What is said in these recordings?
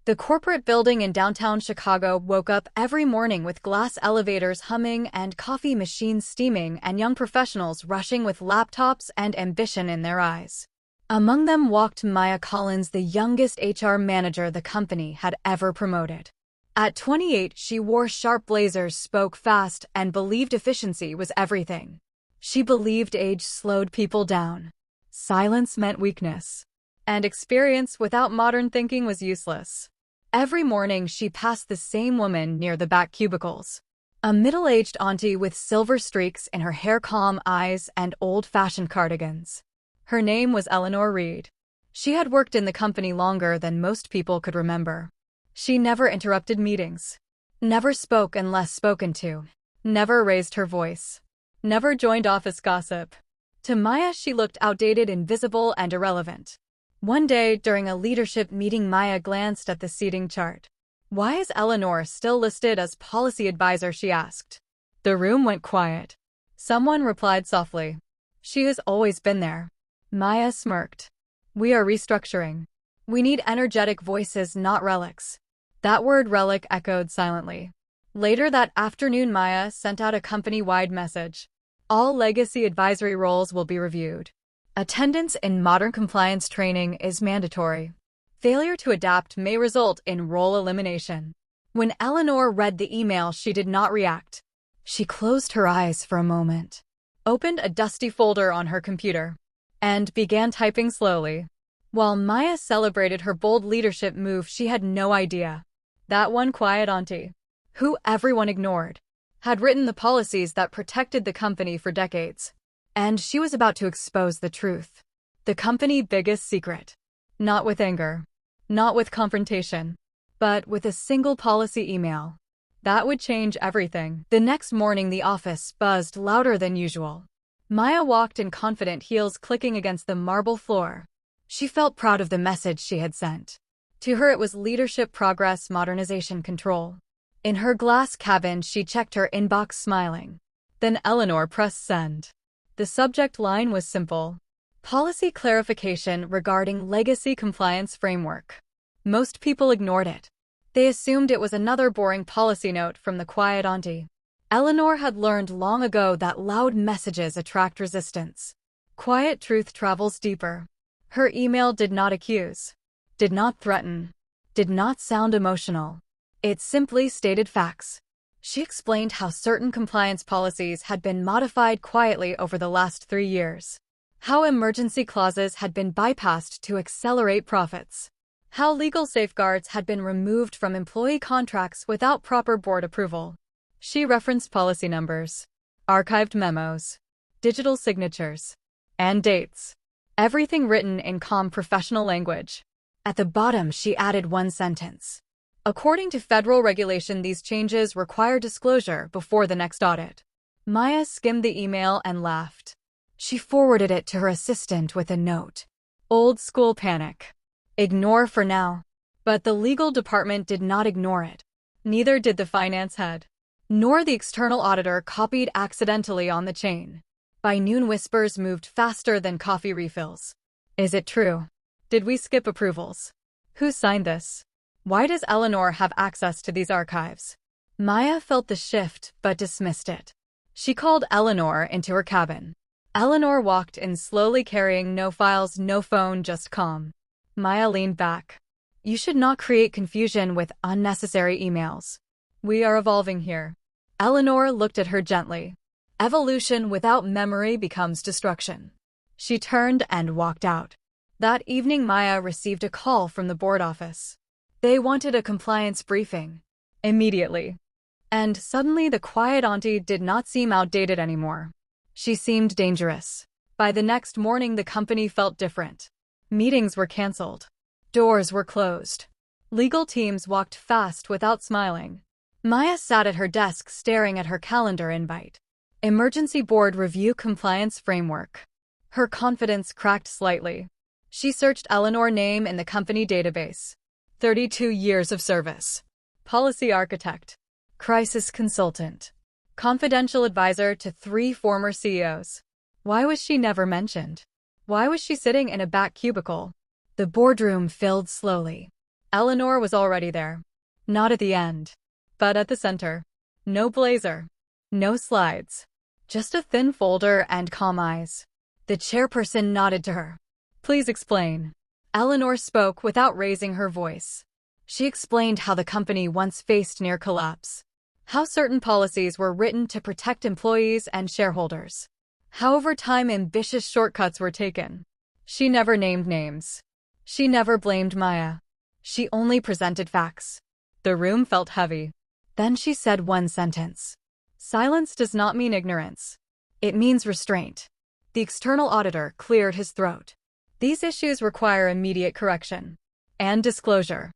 The corporate building in downtown Chicago woke up every morning with glass elevators humming and coffee machines steaming and young professionals rushing with laptops and ambition in their eyes. Among them walked Maya Collins, the youngest HR manager the company had ever promoted. At 28, she wore sharp blazers, spoke fast, and believed efficiency was everything. She believed age slowed people down. Silence meant weakness. And experience without modern thinking was useless. Every morning she passed the same woman near the back cubicles. A middle-aged auntie with silver streaks in her hair, calm eyes, and old-fashioned cardigans. Her name was Eleanor Reed. She had worked in the company longer than most people could remember. She never interrupted meetings. Never spoke unless spoken to. Never raised her voice. Never joined office gossip. To Maya, she looked outdated, invisible, and irrelevant. One day, during a leadership meeting, Maya glanced at the seating chart. "Why is Eleanor still listed as policy advisor?" she asked. The room went quiet. Someone replied softly, "She has always been there." Maya smirked. "We are restructuring. We need energetic voices, not relics." That word relic echoed silently. Later that afternoon, Maya sent out a company-wide message. All legacy advisory roles will be reviewed. Attendance in modern compliance training is mandatory. Failure to adapt may result in role elimination. When Eleanor read the email, she did not react. She closed her eyes for a moment, opened a dusty folder on her computer, and began typing slowly. While Maya celebrated her bold leadership move, she had no idea that one quiet auntie, who everyone ignored, had written the policies that protected the company for decades. And she was about to expose the truth. The company's biggest secret. Not with anger. Not with confrontation. But with a single policy email. That would change everything. The next morning, the office buzzed louder than usual. Maya walked in, confident heels clicking against the marble floor. She felt proud of the message she had sent. To her, it was leadership, progress, modernization, control. In her glass cabin, she checked her inbox, smiling. Then Eleanor pressed send. The subject line was simple: policy clarification regarding legacy compliance framework. Most people ignored it. They assumed it was another boring policy note from the quiet auntie. Eleanor had learned long ago that loud messages attract resistance. Quiet truth travels deeper. Her email did not accuse, did not threaten, did not sound emotional. It simply stated facts. She explained how certain compliance policies had been modified quietly over the last 3 years. How emergency clauses had been bypassed to accelerate profits. How legal safeguards had been removed from employee contracts without proper board approval. She referenced policy numbers, archived memos, digital signatures, and dates. Everything written in calm professional language. At the bottom, she added one sentence. According to federal regulation, these changes require disclosure before the next audit. Maya skimmed the email and laughed. She forwarded it to her assistant with a note. Old school panic. Ignore for now. But the legal department did not ignore it. Neither did the finance head. Nor the external auditor, copied accidentally on the chain. By noon, whispers moved faster than coffee refills. Is it true? Did we skip approvals? Who signed this? Why does Eleanor have access to these archives? Maya felt the shift, but dismissed it. She called Eleanor into her cabin. Eleanor walked in slowly, carrying no files, no phone, just calm. Maya leaned back. You should not create confusion with unnecessary emails. We are evolving here. Eleanor looked at her gently. Evolution without memory becomes destruction. She turned and walked out. That evening, Maya received a call from the board office. They wanted a compliance briefing. Immediately. And suddenly the quiet auntie did not seem outdated anymore. She seemed dangerous. By the next morning, the company felt different. Meetings were canceled. Doors were closed. Legal teams walked fast without smiling. Maya sat at her desk staring at her calendar invite. Emergency Board Review Compliance Framework. Her confidence cracked slightly. She searched Eleanor's name in the company database. 32 years of service. Policy architect. Crisis consultant. Confidential advisor to 3 former CEOs. Why was she never mentioned? Why was she sitting in a back cubicle? The boardroom filled slowly. Eleanor was already there. Not at the end, but at the center. No blazer. No slides. Just a thin folder and calm eyes. The chairperson nodded to her. Please explain. Eleanor spoke without raising her voice. She explained how the company once faced near collapse. How certain policies were written to protect employees and shareholders. How over time ambitious shortcuts were taken. She never named names. She never blamed Maya. She only presented facts. The room felt heavy. Then she said one sentence. Silence does not mean ignorance. It means restraint. The external auditor cleared his throat. These issues require immediate correction and disclosure.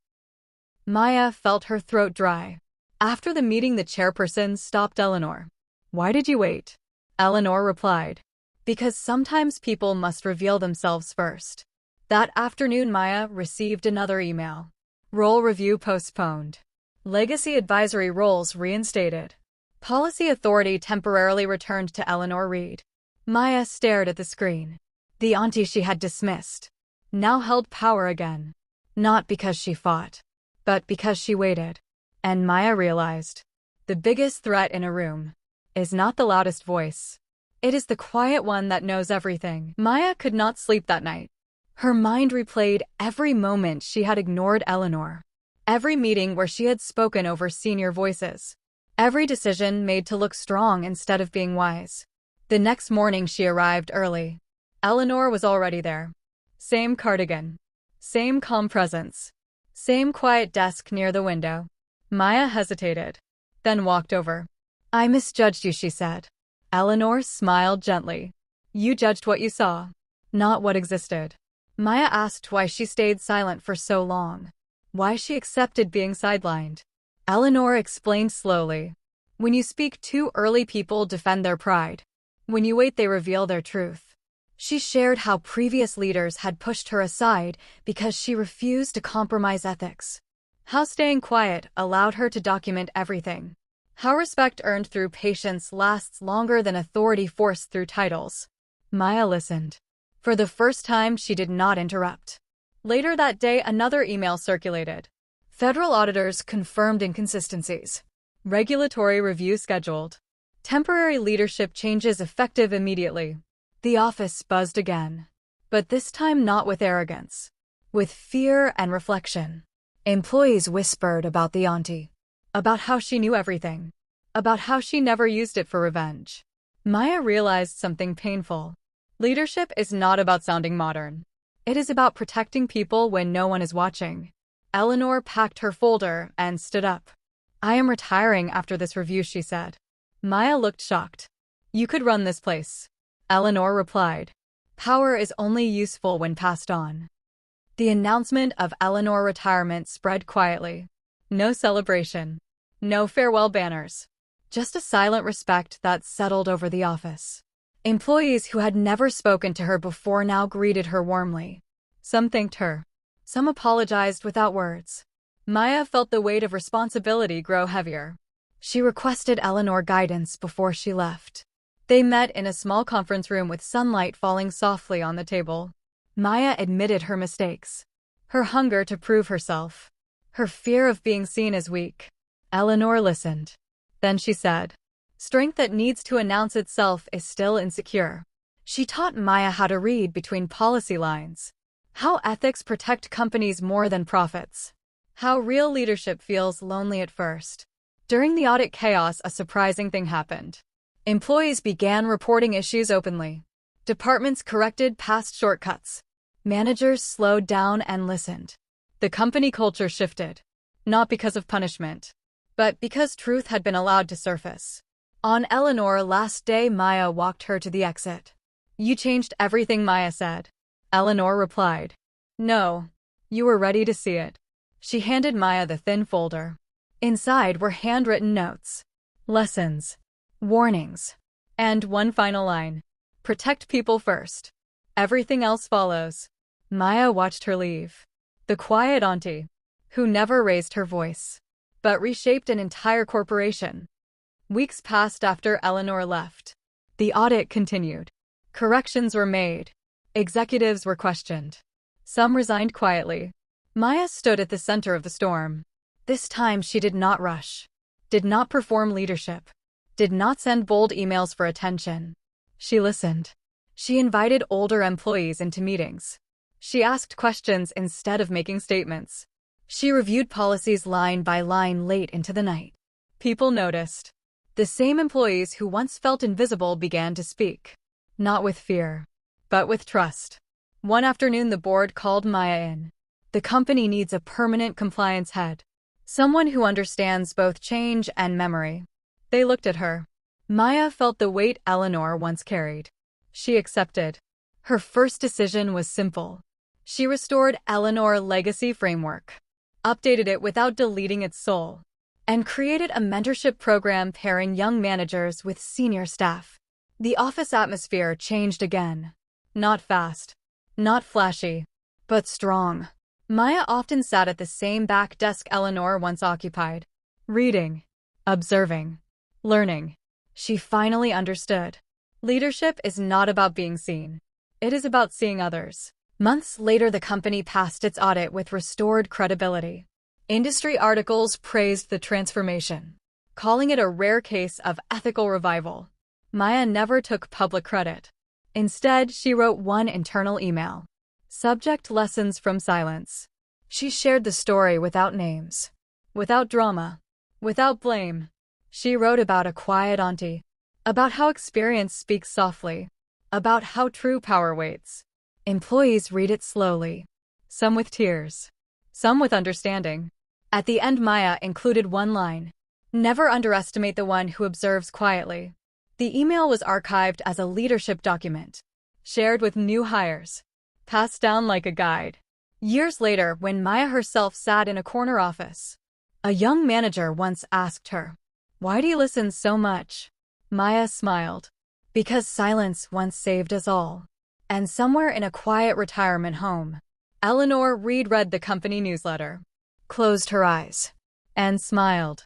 Maya felt her throat dry. After the meeting, the chairperson stopped Eleanor. Why did you wait? Eleanor replied. Because sometimes people must reveal themselves first. That afternoon, Maya received another email. Role review postponed. Legacy advisory roles reinstated. Policy authority temporarily returned to Eleanor Reed. Maya stared at the screen. The auntie she had dismissed now held power again. Not because she fought, but because she waited. And Maya realized, the biggest threat in a room is not the loudest voice. It is the quiet one that knows everything. Maya could not sleep that night. Her mind replayed every moment she had ignored Eleanor. Every meeting where she had spoken over senior voices. Every decision made to look strong instead of being wise. The next morning she arrived early. Eleanor was already there. Same cardigan. Same calm presence. Same quiet desk near the window. Maya hesitated, then walked over. I misjudged you, she said. Eleanor smiled gently. You judged what you saw, not what existed. Maya asked why she stayed silent for so long. Why she accepted being sidelined. Eleanor explained slowly. When you speak too early, people defend their pride. When you wait, they reveal their truth. She shared how previous leaders had pushed her aside because she refused to compromise ethics. How staying quiet allowed her to document everything. How respect earned through patience lasts longer than authority forced through titles. Maya listened. For the first time, she did not interrupt. Later that day, another email circulated. Federal auditors confirmed inconsistencies. Regulatory review scheduled. Temporary leadership changes effective immediately. The office buzzed again. But this time not with arrogance. With fear and reflection. Employees whispered about the auntie. About how she knew everything. About how she never used it for revenge. Maya realized something painful. Leadership is not about sounding modern. It is about protecting people when no one is watching. Eleanor packed her folder and stood up. I am retiring after this review, she said. Maya looked shocked. You could run this place. Eleanor replied. Power is only useful when passed on. The announcement of Eleanor's retirement spread quietly. No celebration. No farewell banners. Just a silent respect that settled over the office. Employees who had never spoken to her before now greeted her warmly. Some thanked her. Some apologized without words. Maya felt the weight of responsibility grow heavier. She requested Eleanor guidance before she left. They met in a small conference room with sunlight falling softly on the table. Maya admitted her mistakes. Her hunger to prove herself. Her fear of being seen as weak. Eleanor listened. Then she said, strength that needs to announce itself is still insecure. She taught Maya how to read between policy lines. How ethics protect companies more than profits. How real leadership feels lonely at first. During the audit chaos, a surprising thing happened. Employees began reporting issues openly. Departments corrected past shortcuts. Managers slowed down and listened. The company culture shifted. Not because of punishment, but because truth had been allowed to surface. On Eleanor's last day, Maya walked her to the exit. You changed everything, Maya said. Eleanor replied. No. You were ready to see it. She handed Maya the thin folder. Inside were handwritten notes. Lessons. Warnings. And one final line. Protect people first. Everything else follows. Maya watched her leave. The quiet auntie, who never raised her voice, but reshaped an entire corporation. Weeks passed after Eleanor left. The audit continued. Corrections were made. Executives were questioned. Some resigned quietly. Maya stood at the center of the storm. This time she did not rush, did not perform leadership, did not send bold emails for attention. She listened. She invited older employees into meetings. She asked questions instead of making statements. She reviewed policies line by line late into the night. People noticed. The same employees who once felt invisible began to speak. Not with fear, but with trust. One afternoon the board called Maya in. The company needs a permanent compliance head. Someone who understands both change and memory. They looked at her. Maya felt the weight Eleanor once carried. She accepted. Her first decision was simple. She restored Eleanor's legacy framework, updated it without deleting its soul, and created a mentorship program pairing young managers with senior staff. The office atmosphere changed again. Not fast, not flashy, but strong. Maya often sat at the same back desk Eleanor once occupied, reading, observing, learning. She finally understood. Leadership is not about being seen. It is about seeing others. Months later, the company passed its audit with restored credibility. Industry articles praised the transformation, calling it a rare case of ethical revival. Maya never took public credit. Instead, she wrote one internal email. Subject: lessons from silence. She shared the story without names, without drama, without blame. She wrote about a quiet auntie, about how experience speaks softly, about how true power waits. Employees read it slowly, some with tears, some with understanding. At the end, Maya included one line: never underestimate the one who observes quietly. The email was archived as a leadership document, shared with new hires, passed down like a guide. Years later, when Maya herself sat in a corner office, a young manager once asked her, "Why do you listen so much?" Maya smiled. "Because silence once saved us all." And somewhere in a quiet retirement home, Eleanor reread the company newsletter, closed her eyes, and smiled.